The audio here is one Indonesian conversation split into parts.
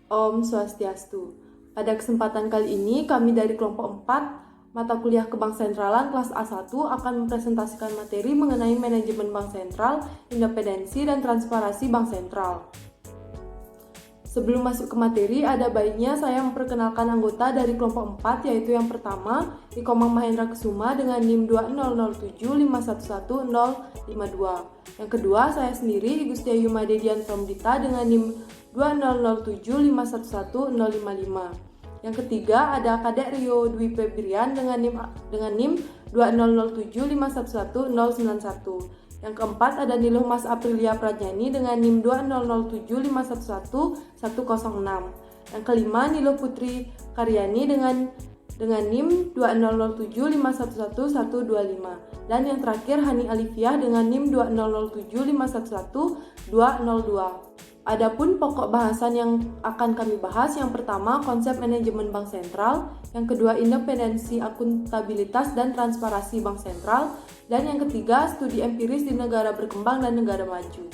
Om Swastiastu. Pada kesempatan kali ini, kami dari kelompok 4, mata kuliah Kebank Sentralan kelas A1 akan mempresentasikan materi mengenai manajemen Bank Sentral, independensi, dan transparansi Bank Sentral. Sebelum masuk ke materi, ada baiknya saya memperkenalkan anggota dari kelompok 4, yaitu yang pertama, Ikomang Mahendra Kusuma dengan NIM 20075110552. Yang kedua, saya sendiri, Igustia Yumade Dian Promdita dengan NIM 20075111055. Yang ketiga, ada Kadek Rio Dwi Febrian dengan NIM 20075111091. Yang keempat, ada Niluh Mas Aprilia Pradjani dengan NIM 20075111106. Yang kelima, Niluh Putri Karyani dengan NIM 20075111125. Dan yang terakhir, Hani Alifiah dengan NIM 20075111202. Adapun pokok bahasan yang akan kami bahas, yang pertama konsep manajemen Bank Sentral, yang kedua independensi, akuntabilitas, dan transparansi Bank Sentral, dan yang ketiga studi empiris di negara berkembang dan negara maju.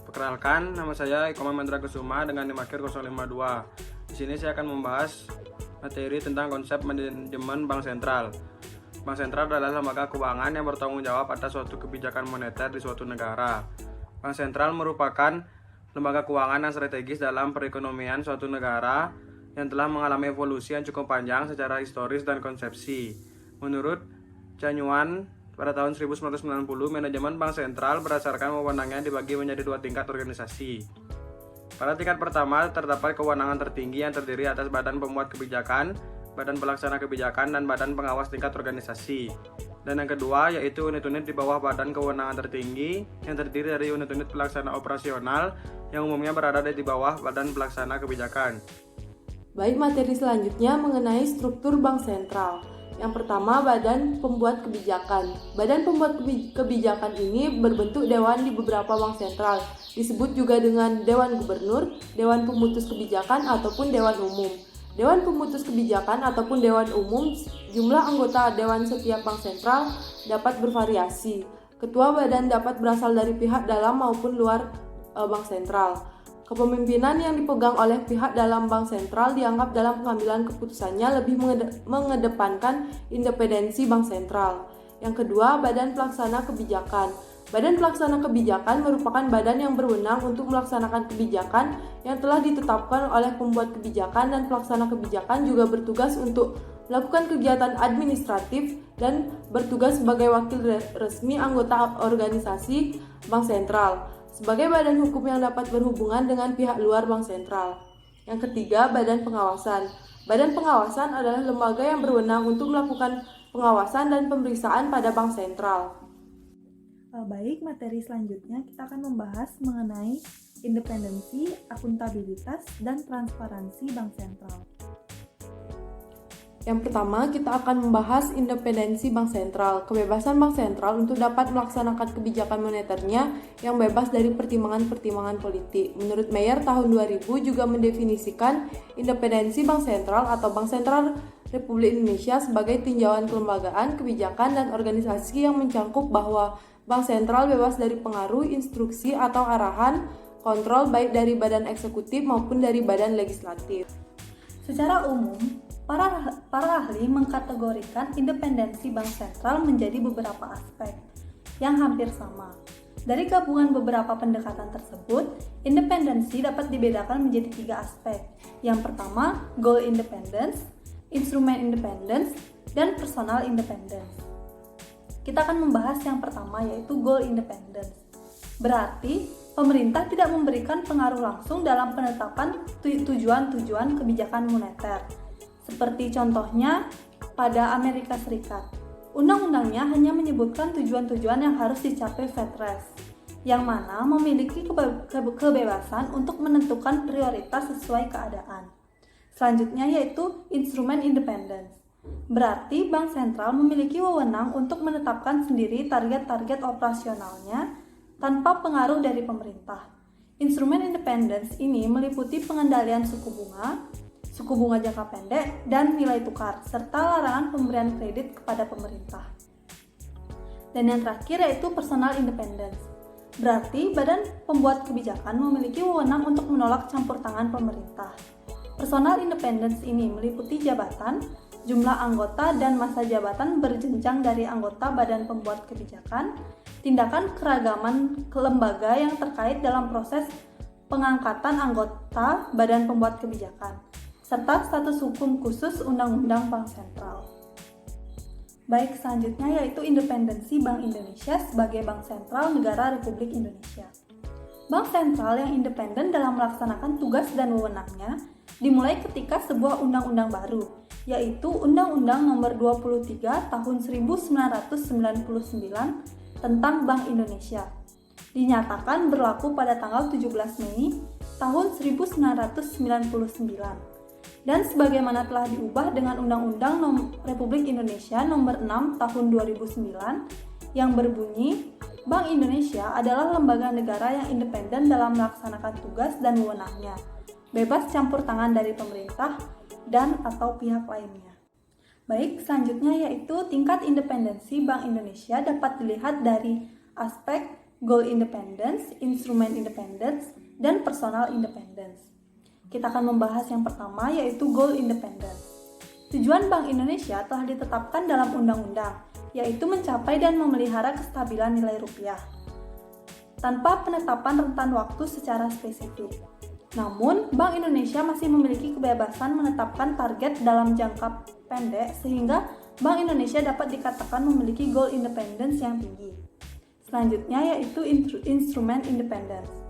Perkenalkan, nama saya Ikomang Mahendra Kusuma dengan NIM akhir 052. Di sini saya akan membahas materi tentang konsep manajemen Bank Sentral. Bank Sentral adalah lembaga keuangan yang bertanggung jawab atas suatu kebijakan moneter di suatu negara. Bank Sentral merupakan lembaga keuangan yang strategis dalam perekonomian suatu negara yang telah mengalami evolusi yang cukup panjang secara historis dan konsepsi. Menurut Chen Yuan, pada tahun 1990, manajemen Bank Sentral berdasarkan wewenangnya dibagi menjadi dua tingkat organisasi. Pada tingkat pertama, terdapat kewenangan tertinggi yang terdiri atas badan pembuat kebijakan, badan pelaksana kebijakan, dan badan pengawas tingkat organisasi. Dan yang kedua, yaitu unit-unit di bawah badan kewenangan tertinggi yang terdiri dari unit-unit pelaksana operasional yang umumnya berada di bawah badan pelaksana kebijakan. Baik, materi selanjutnya mengenai struktur Bank Sentral. Yang pertama, badan pembuat kebijakan. Badan pembuat kebijakan ini berbentuk dewan di beberapa bank sentral. Disebut juga dengan Dewan Gubernur, Dewan Pemutus Kebijakan, ataupun Dewan Umum. Dewan Pemutus Kebijakan ataupun Dewan Umum, jumlah anggota Dewan setiap bank sentral dapat bervariasi. Ketua badan dapat berasal dari pihak dalam maupun luar bank sentral. Kepemimpinan yang dipegang oleh pihak dalam bank sentral dianggap dalam pengambilan keputusannya lebih mengedepankan independensi bank sentral. Yang kedua, badan pelaksana kebijakan. Badan pelaksana kebijakan merupakan badan yang berwenang untuk melaksanakan kebijakan yang telah ditetapkan oleh pembuat kebijakan, dan pelaksana kebijakan juga bertugas untuk melakukan kegiatan administratif dan bertugas sebagai wakil resmi anggota organisasi bank sentral, sebagai badan hukum yang dapat berhubungan dengan pihak luar bank sentral. Yang ketiga, badan pengawasan. Badan pengawasan adalah lembaga yang berwenang untuk melakukan pengawasan dan pemeriksaan pada bank sentral. Baik, materi selanjutnya kita akan membahas mengenai independensi, akuntabilitas, dan transparansi Bank Sentral. Yang pertama, kita akan membahas independensi Bank Sentral, kebebasan Bank Sentral untuk dapat melaksanakan kebijakan moneternya yang bebas dari pertimbangan-pertimbangan politik. Menurut Mayer, tahun 2000 juga mendefinisikan independensi Bank Sentral atau Bank Sentral Republik Indonesia sebagai tinjauan kelembagaan, kebijakan, dan organisasi yang mencangkup bahwa Bank Sentral bebas dari pengaruh, instruksi, atau arahan kontrol baik dari badan eksekutif maupun dari badan legislatif. Secara umum, para ahli mengkategorikan independensi Bank Sentral menjadi beberapa aspek yang hampir sama. Dari gabungan beberapa pendekatan tersebut, independensi dapat dibedakan menjadi 3 aspek. Yang pertama, goal independence, instrument independence, dan personal independence. Kita akan membahas yang pertama, yaitu goal independence. Berarti, pemerintah tidak memberikan pengaruh langsung dalam penetapan tujuan-tujuan kebijakan moneter. Seperti contohnya pada Amerika Serikat. Undang-undangnya hanya menyebutkan tujuan-tujuan yang harus dicapai Fed Rate, yang mana memiliki kebebasan untuk menentukan prioritas sesuai keadaan. Selanjutnya yaitu instrumen independence. Berarti Bank Sentral memiliki wewenang untuk menetapkan sendiri target-target operasionalnya tanpa pengaruh dari pemerintah. Instrumen independence ini meliputi pengendalian suku bunga jangka pendek, dan nilai tukar, serta larangan pemberian kredit kepada pemerintah. Dan yang terakhir yaitu personal independence. Berarti badan pembuat kebijakan memiliki wewenang untuk menolak campur tangan pemerintah. Personal independence ini meliputi jabatan, jumlah anggota dan masa jabatan berjenjang dari anggota badan pembuat kebijakan, tindakan keragaman lembaga yang terkait dalam proses pengangkatan anggota badan pembuat kebijakan, serta status hukum khusus Undang-Undang Bank Sentral. Baik, selanjutnya yaitu independensi Bank Indonesia sebagai Bank Sentral Negara Republik Indonesia. Bank Sentral yang independen dalam melaksanakan tugas dan wewenangnya dimulai ketika sebuah undang-undang baru, yaitu Undang-Undang Nomor 23 Tahun 1999 tentang Bank Indonesia, dinyatakan berlaku pada tanggal 17 Mei tahun 1999. Dan sebagaimana telah diubah dengan Undang-Undang Republik Indonesia Nomor 6 Tahun 2009 yang berbunyi, Bank Indonesia adalah lembaga negara yang independen dalam melaksanakan tugas dan wewenangnya, bebas campur tangan dari pemerintah dan atau pihak lainnya. Baik, selanjutnya yaitu tingkat independensi Bank Indonesia dapat dilihat dari aspek goal independence, instrument independence, dan personal independence. Kita akan membahas yang pertama yaitu goal independence. Tujuan Bank Indonesia telah ditetapkan dalam undang-undang, yaitu mencapai dan memelihara kestabilan nilai rupiah, tanpa penetapan rentan waktu secara spesifik. Namun, Bank Indonesia masih memiliki kebebasan menetapkan target dalam jangka pendek sehingga Bank Indonesia dapat dikatakan memiliki goal independence yang tinggi. Selanjutnya yaitu instrumen independence.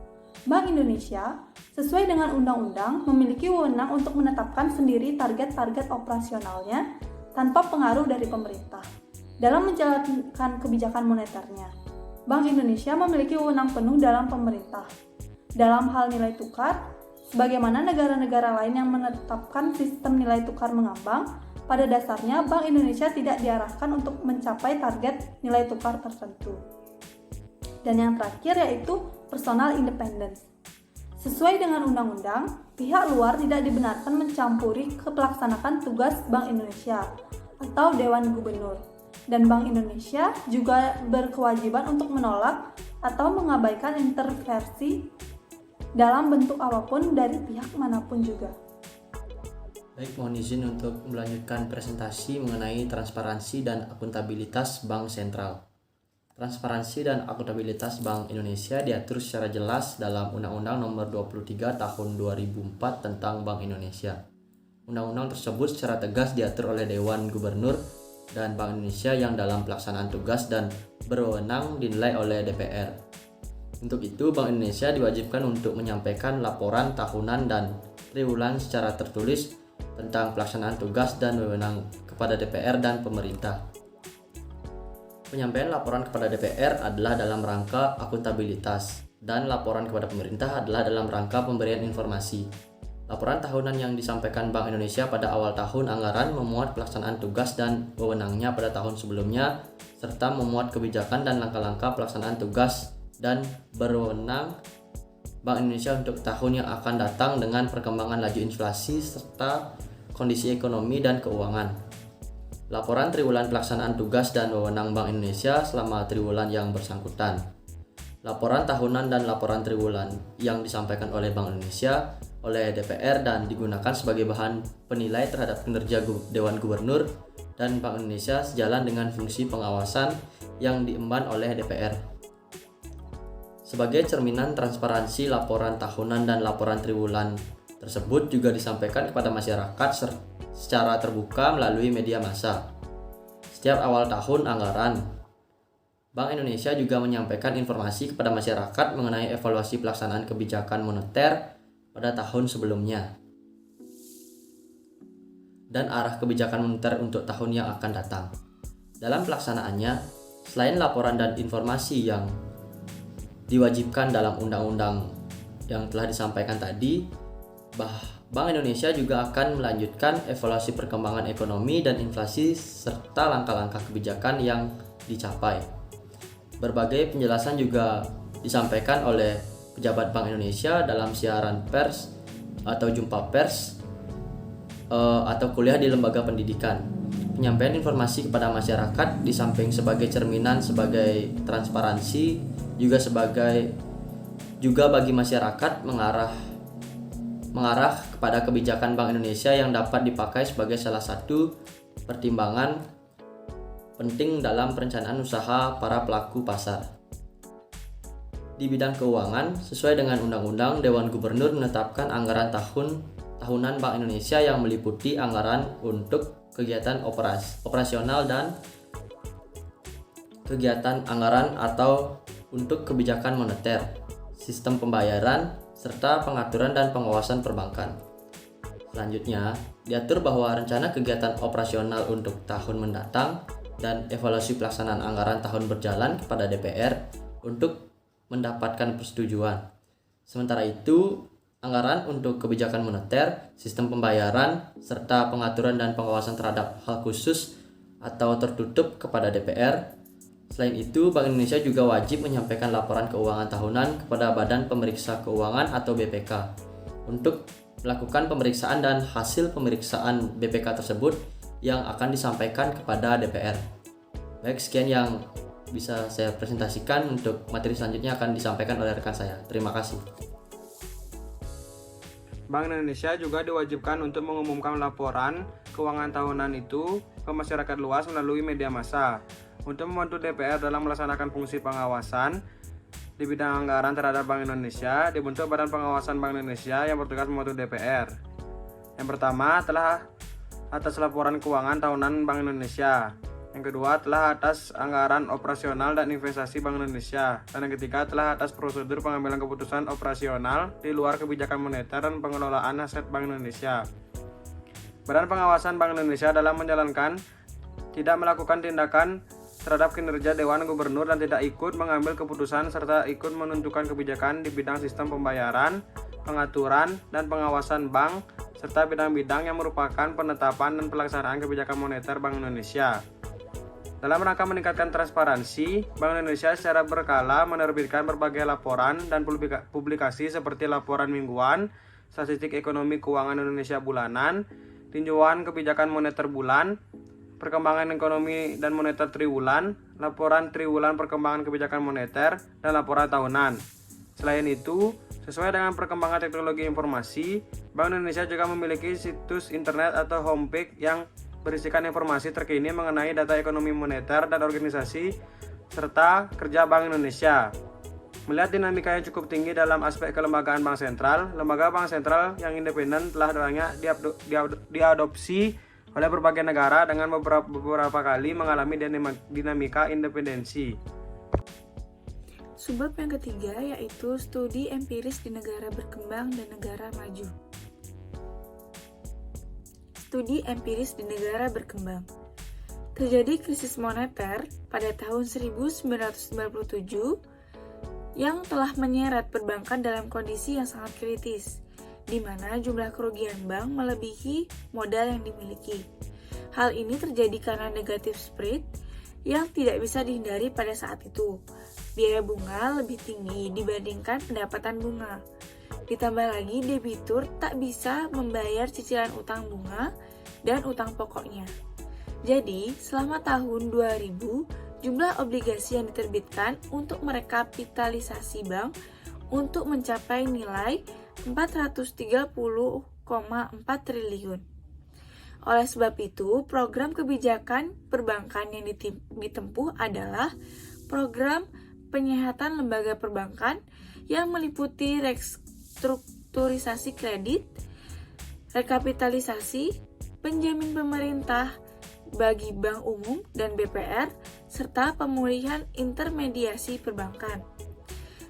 Bank Indonesia, sesuai dengan undang-undang, memiliki wewenang untuk menetapkan sendiri target-target operasionalnya tanpa pengaruh dari pemerintah dalam menjalankan kebijakan moneternya. Bank Indonesia memiliki wewenang penuh dalam pemerintah. Dalam hal nilai tukar, sebagaimana negara-negara lain yang menetapkan sistem nilai tukar mengambang, pada dasarnya Bank Indonesia tidak diarahkan untuk mencapai target nilai tukar tertentu. Dan yang terakhir yaitu personal independence. Sesuai dengan undang-undang, pihak luar tidak dibenarkan mencampuri pelaksanaan tugas Bank Indonesia atau Dewan Gubernur. Dan Bank Indonesia juga berkewajiban untuk menolak atau mengabaikan intervensi dalam bentuk apapun dari pihak manapun juga. Baik, mohon izin untuk melanjutkan presentasi mengenai transparansi dan akuntabilitas Bank Sentral. Transparansi dan akuntabilitas Bank Indonesia diatur secara jelas dalam Undang-Undang Nomor 23 Tahun 2004 tentang Bank Indonesia. Undang-undang tersebut secara tegas diatur oleh Dewan Gubernur dan Bank Indonesia yang dalam pelaksanaan tugas dan berwenang dinilai oleh DPR. Untuk itu, Bank Indonesia diwajibkan untuk menyampaikan laporan tahunan dan triwulan secara tertulis tentang pelaksanaan tugas dan wewenang kepada DPR dan pemerintah. Penyampaian laporan kepada DPR adalah dalam rangka akuntabilitas dan laporan kepada pemerintah adalah dalam rangka pemberian informasi. Laporan tahunan yang disampaikan Bank Indonesia pada awal tahun anggaran memuat pelaksanaan tugas dan wewenangnya pada tahun sebelumnya, serta memuat kebijakan dan langkah-langkah pelaksanaan tugas dan berwenang Bank Indonesia untuk tahun yang akan datang dengan perkembangan laju inflasi serta kondisi ekonomi dan keuangan. Laporan triwulan pelaksanaan tugas dan wewenang Bank Indonesia selama triwulan yang bersangkutan. Laporan tahunan dan laporan triwulan yang disampaikan oleh Bank Indonesia oleh DPR dan digunakan sebagai bahan penilai terhadap kinerja Dewan Gubernur dan Bank Indonesia sejalan dengan fungsi pengawasan yang diemban oleh DPR. Sebagai cerminan transparansi laporan tahunan dan laporan triwulan tersebut juga disampaikan kepada masyarakat secara terbuka melalui media massa. Setiap awal tahun anggaran, Bank Indonesia juga menyampaikan informasi kepada masyarakat mengenai evaluasi pelaksanaan kebijakan moneter pada tahun sebelumnya dan arah kebijakan moneter untuk tahun yang akan datang. Dalam pelaksanaannya, selain laporan dan informasi yang diwajibkan dalam undang-undang yang telah disampaikan tadi, Bank Indonesia juga akan melanjutkan evaluasi perkembangan ekonomi dan inflasi serta langkah-langkah kebijakan yang dicapai. Berbagai penjelasan juga disampaikan oleh pejabat Bank Indonesia dalam siaran pers atau jumpa pers atau kuliah di lembaga pendidikan. Penyampaian informasi kepada masyarakat di samping sebagai cerminan sebagai transparansi juga bagi masyarakat mengarah kepada kebijakan Bank Indonesia yang dapat dipakai sebagai salah satu pertimbangan penting dalam perencanaan usaha para pelaku pasar. Di bidang keuangan, sesuai dengan Undang-Undang, Dewan Gubernur menetapkan anggaran tahunan Bank Indonesia yang meliputi anggaran untuk kegiatan operasional dan kegiatan anggaran atau untuk kebijakan moneter, sistem pembayaran, serta pengaturan dan pengawasan perbankan. Selanjutnya, diatur bahwa rencana kegiatan operasional untuk tahun mendatang dan evaluasi pelaksanaan anggaran tahun berjalan kepada DPR untuk mendapatkan persetujuan. Sementara itu, anggaran untuk kebijakan moneter, sistem pembayaran, serta pengaturan dan pengawasan terhadap hal khusus atau tertutup kepada DPR. Selain itu, Bank Indonesia juga wajib menyampaikan laporan keuangan tahunan kepada Badan Pemeriksa Keuangan atau BPK untuk melakukan pemeriksaan dan hasil pemeriksaan BPK tersebut yang akan disampaikan kepada DPR. Baik, sekian yang bisa saya presentasikan. Untuk materi selanjutnya akan disampaikan oleh rekan saya. Terima kasih. Bank Indonesia juga diwajibkan untuk mengumumkan laporan keuangan tahunan itu ke masyarakat luas melalui media massa. Untuk membantu DPR dalam melaksanakan fungsi pengawasan di bidang anggaran terhadap Bank Indonesia, dibentuk Badan Pengawasan Bank Indonesia yang bertugas membantu DPR. Yang pertama telah atas laporan keuangan tahunan Bank Indonesia. Yang kedua telah atas anggaran operasional dan investasi Bank Indonesia. Dan yang ketiga telah atas prosedur pengambilan keputusan operasional di luar kebijakan moneter dan pengelolaan aset Bank Indonesia. Badan Pengawasan Bank Indonesia dalam menjalankan tidak melakukan tindakan terhadap kinerja Dewan Gubernur dan tidak ikut mengambil keputusan serta ikut menentukan kebijakan di bidang sistem pembayaran, pengaturan, dan pengawasan bank serta bidang-bidang yang merupakan penetapan dan pelaksanaan kebijakan moneter Bank Indonesia. Dalam rangka meningkatkan transparansi, Bank Indonesia secara berkala menerbitkan berbagai laporan dan publikasi seperti laporan mingguan, statistik ekonomi keuangan Indonesia bulanan, tinjauan kebijakan moneter bulan, perkembangan ekonomi dan moneter triwulan, laporan triwulan perkembangan kebijakan moneter, dan laporan tahunan. Selain itu, sesuai dengan perkembangan teknologi informasi, Bank Indonesia juga memiliki situs internet atau homepage yang berisikan informasi terkini mengenai data ekonomi moneter dan organisasi serta kerja Bank Indonesia. Melihat dinamika yang cukup tinggi dalam aspek kelembagaan Bank Sentral, lembaga Bank Sentral yang independen telah diadopsi oleh berbagai negara dengan beberapa kali mengalami dinamika independensi. Subbab yang ketiga yaitu studi empiris di negara berkembang dan negara maju. Studi empiris di negara berkembang. Terjadi krisis moneter pada tahun 1997 yang telah menyeret perbankan dalam kondisi yang sangat kritis, di mana jumlah kerugian bank melebihi modal yang dimiliki. Hal ini terjadi karena negative spread yang tidak bisa dihindari pada saat itu. Biaya bunga lebih tinggi dibandingkan pendapatan bunga. Ditambah lagi debitur tak bisa membayar cicilan utang bunga dan utang pokoknya. Jadi, selama tahun 2000, jumlah obligasi yang diterbitkan untuk merekapitalisasi bank untuk mencapai nilai 430,4 triliun. Oleh sebab itu, program kebijakan perbankan yang ditempuh adalah program penyehatan lembaga perbankan yang meliputi restrukturisasi kredit, rekapitalisasi, penjamin pemerintah bagi bank umum dan BPR, serta pemulihan intermediasi perbankan.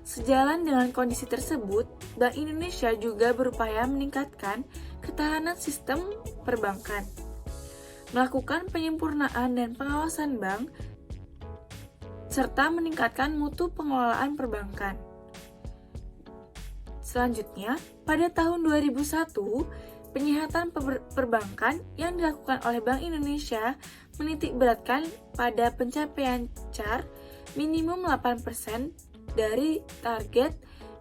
Sejalan dengan kondisi tersebut, Bank Indonesia juga berupaya meningkatkan ketahanan sistem perbankan, melakukan penyempurnaan dan pengawasan bank, serta meningkatkan mutu pengelolaan perbankan. Selanjutnya, pada tahun 2001, penyehatan perbankan yang dilakukan oleh Bank Indonesia menitikberatkan pada pencapaian CAR minimum 8% dari target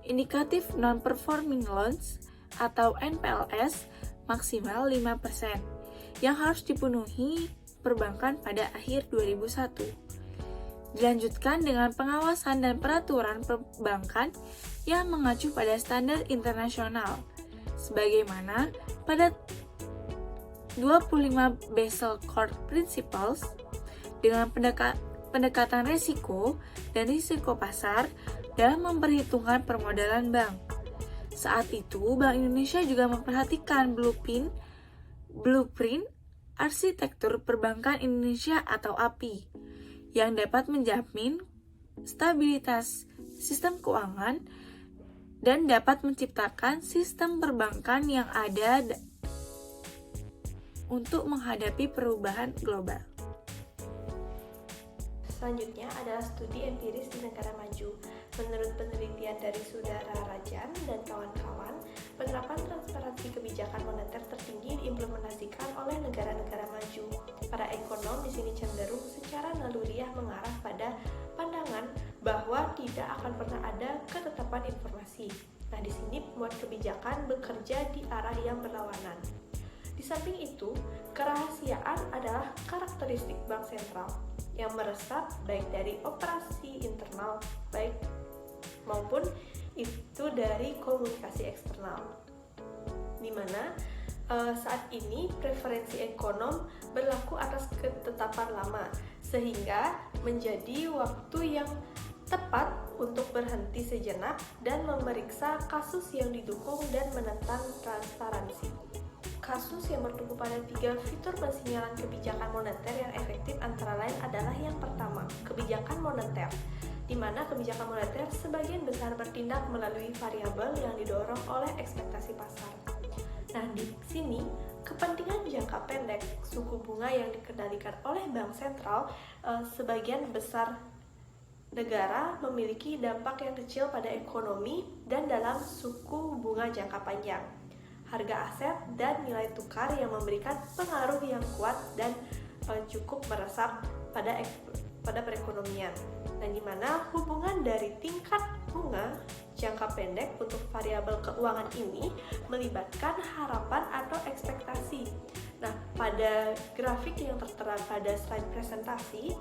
indikatif non-performing loans atau NPLS maksimal 5% yang harus dipenuhi perbankan pada akhir 2001. Dilanjutkan dengan pengawasan dan peraturan perbankan yang mengacu pada standar internasional, sebagaimana pada 25 Basel Core Principles dengan pendekatan risiko dan risiko pasar dalam memperhitungkan permodalan bank. Saat itu, Bank Indonesia juga memperhatikan blueprint arsitektur perbankan Indonesia atau API yang dapat menjamin stabilitas sistem keuangan dan dapat menciptakan sistem perbankan yang ada untuk menghadapi perubahan global. Selanjutnya adalah studi empiris di negara maju. Menurut penelitian dari Saudara Rajan dan kawan-kawan, penerapan transparansi kebijakan moneter tertinggi diimplementasikan oleh negara-negara maju. Para ekonom di sini cenderung secara naluriah mengarah pada pandangan bahwa tidak akan pernah ada ketetapan informasi. Nah, di sini pembuat kebijakan bekerja di arah yang berlawanan. Di samping itu, kerahasiaan adalah karakteristik bank sentral yang meresap baik dari operasi internal baik maupun itu dari komunikasi eksternal. Di mana saat ini preferensi ekonom berlaku atas ketetapan lama, sehingga menjadi waktu yang tepat untuk berhenti sejenak dan memeriksa kasus yang didukung dan menentang transparansi. Kasus yang bertumpu pada 3 fitur pensinyalan kebijakan moneter yang efektif antara lain adalah yang pertama, kebijakan moneter, di mana kebijakan moneter sebagian besar bertindak melalui variabel yang didorong oleh ekspektasi pasar. Nah, di sini kepentingan jangka pendek suku bunga yang dikendalikan oleh bank sentral, sebagian besar negara memiliki dampak yang kecil pada ekonomi dan dalam suku bunga jangka panjang, harga aset dan nilai tukar yang memberikan pengaruh yang kuat dan cukup meresap pada perekonomian. Dan di mana hubungan dari tingkat bunga jangka pendek untuk variabel keuangan ini melibatkan harapan atau ekspektasi. Nah, pada grafik yang tertera pada slide presentasi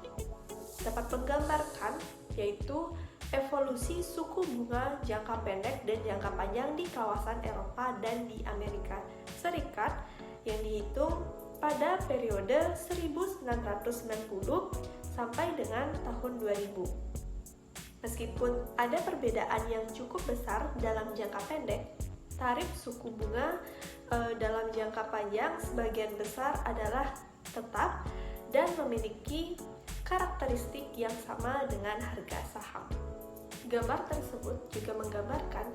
dapat menggambarkan yaitu evolusi suku bunga jangka pendek dan jangka panjang di kawasan Eropa dan di Amerika Serikat yang dihitung pada periode 1990 sampai dengan tahun 2000. Meskipun ada perbedaan yang cukup besar dalam jangka pendek, tarif suku bunga dalam jangka panjang sebagian besar adalah tetap dan memiliki karakteristik yang sama dengan harga saham. Gambar tersebut juga menggambarkan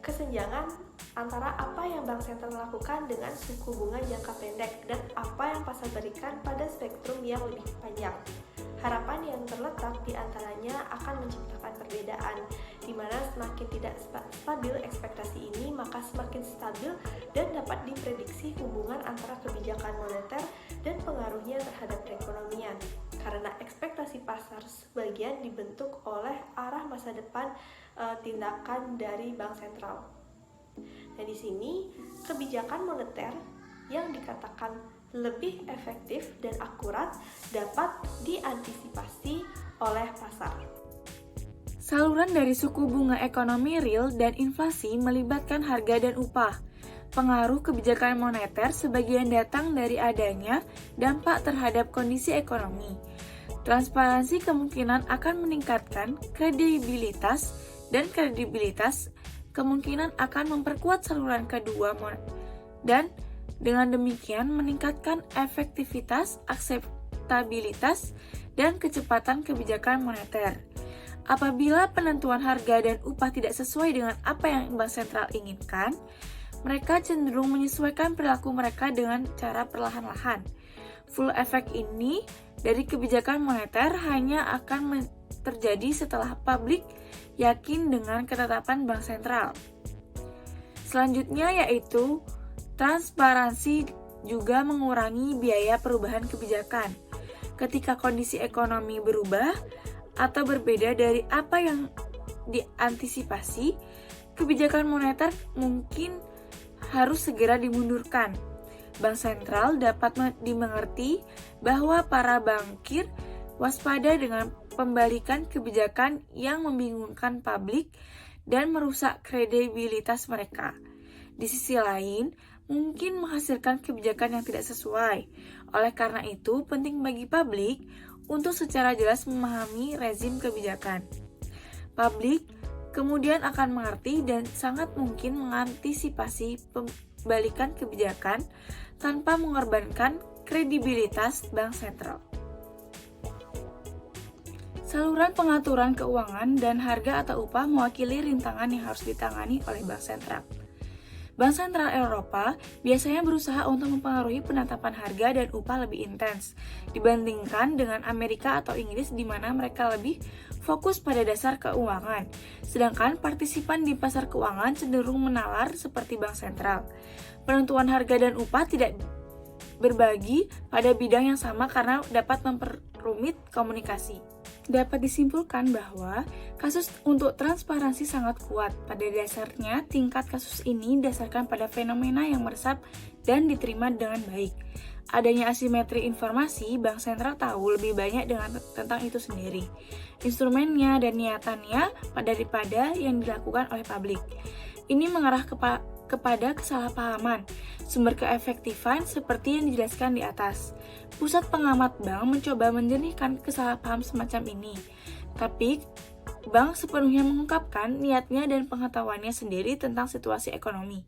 kesenjangan antara apa yang bank sentral lakukan dengan suku bunga jangka pendek dan apa yang pasar berikan pada spektrum yang lebih panjang. Harapan yang terletak di antaranya akan menciptakan perbedaan, di mana semakin tidak stabil ekspektasi ini, maka semakin stabil dan dapat diprediksi hubungan antara kebijakan moneter dan pengaruhnya terhadap perekonomian. Karena ekspektasi pasar sebagian dibentuk oleh arah masa depan tindakan dari bank sentral. Nah, di sini kebijakan moneter yang dikatakan lebih efektif dan akurat dapat diantisipasi oleh pasar. Saluran dari suku bunga ekonomi real dan inflasi melibatkan harga dan upah. Pengaruh kebijakan moneter sebagian datang dari adanya dampak terhadap kondisi ekonomi. Transparansi kemungkinan akan meningkatkan kredibilitas dan kredibilitas kemungkinan akan memperkuat saluran kedua dan dengan demikian meningkatkan efektivitas, akseptabilitas, dan kecepatan kebijakan moneter. Apabila penentuan harga dan upah tidak sesuai dengan apa yang bank sentral inginkan, mereka cenderung menyesuaikan perilaku mereka dengan cara perlahan-lahan. Full effect ini dari kebijakan moneter hanya akan terjadi setelah publik yakin dengan ketetapan bank sentral. Selanjutnya yaitu transparansi juga mengurangi biaya perubahan kebijakan. Ketika kondisi ekonomi berubah atau berbeda dari apa yang diantisipasi, kebijakan moneter mungkin harus segera dimundurkan. Bank sentral dapat dimengerti bahwa para bankir waspada dengan pembalikan kebijakan yang membingungkan publik dan merusak kredibilitas mereka. Di sisi lain, mungkin menghasilkan kebijakan yang tidak sesuai. Oleh karena itu, penting bagi publik untuk secara jelas memahami rezim kebijakan. Publik kemudian akan mengerti dan sangat mungkin mengantisipasi pembalikan kebijakan tanpa mengorbankan kredibilitas bank sentral. Saluran pengaturan keuangan dan harga atau upah mewakili rintangan yang harus ditangani oleh bank sentral. Bank Sentral Eropa biasanya berusaha untuk mempengaruhi penetapan harga dan upah lebih intens dibandingkan dengan Amerika atau Inggris di mana mereka lebih fokus pada dasar keuangan, sedangkan partisipan di pasar keuangan cenderung menalar seperti bank sentral. Penentuan harga dan upah tidak berbagi pada bidang yang sama karena dapat memperrumit komunikasi. Dapat disimpulkan bahwa kasus untuk transparansi sangat kuat. Pada dasarnya, tingkat kasus ini didasarkan pada fenomena yang meresap dan diterima dengan baik. Adanya asimetri informasi, bank sentral tahu lebih banyak tentang itu sendiri, instrumennya dan niatannya daripada yang dilakukan oleh publik. Ini mengarah kepada kesalahpahaman, sumber keefektifan seperti yang dijelaskan di atas. Pusat pengamat bank mencoba menjernihkan kesalahpaham semacam ini, tapi bank sepenuhnya mengungkapkan niatnya dan pengetahuannya sendiri tentang situasi ekonomi.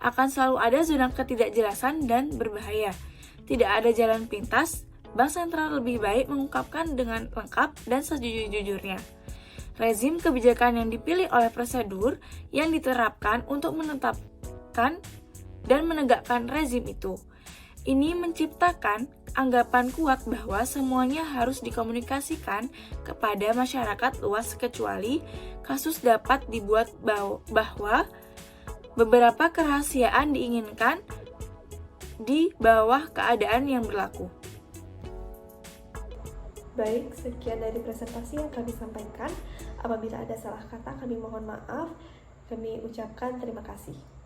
Akan selalu ada zona ketidakjelasan dan berbahaya. Tidak ada jalan pintas, bank sentral lebih baik mengungkapkan dengan lengkap dan sejujur-jujurnya rezim kebijakan yang dipilih oleh prosedur yang diterapkan untuk menetapkan dan menegakkan rezim itu. Ini menciptakan anggapan kuat bahwa semuanya harus dikomunikasikan kepada masyarakat luas kecuali kasus dapat dibuat bahwa beberapa kerahasiaan diinginkan di bawah keadaan yang berlaku. Baik, sekian dari presentasi yang kami sampaikan. Apabila ada salah kata, kami mohon maaf. Kami ucapkan terima kasih.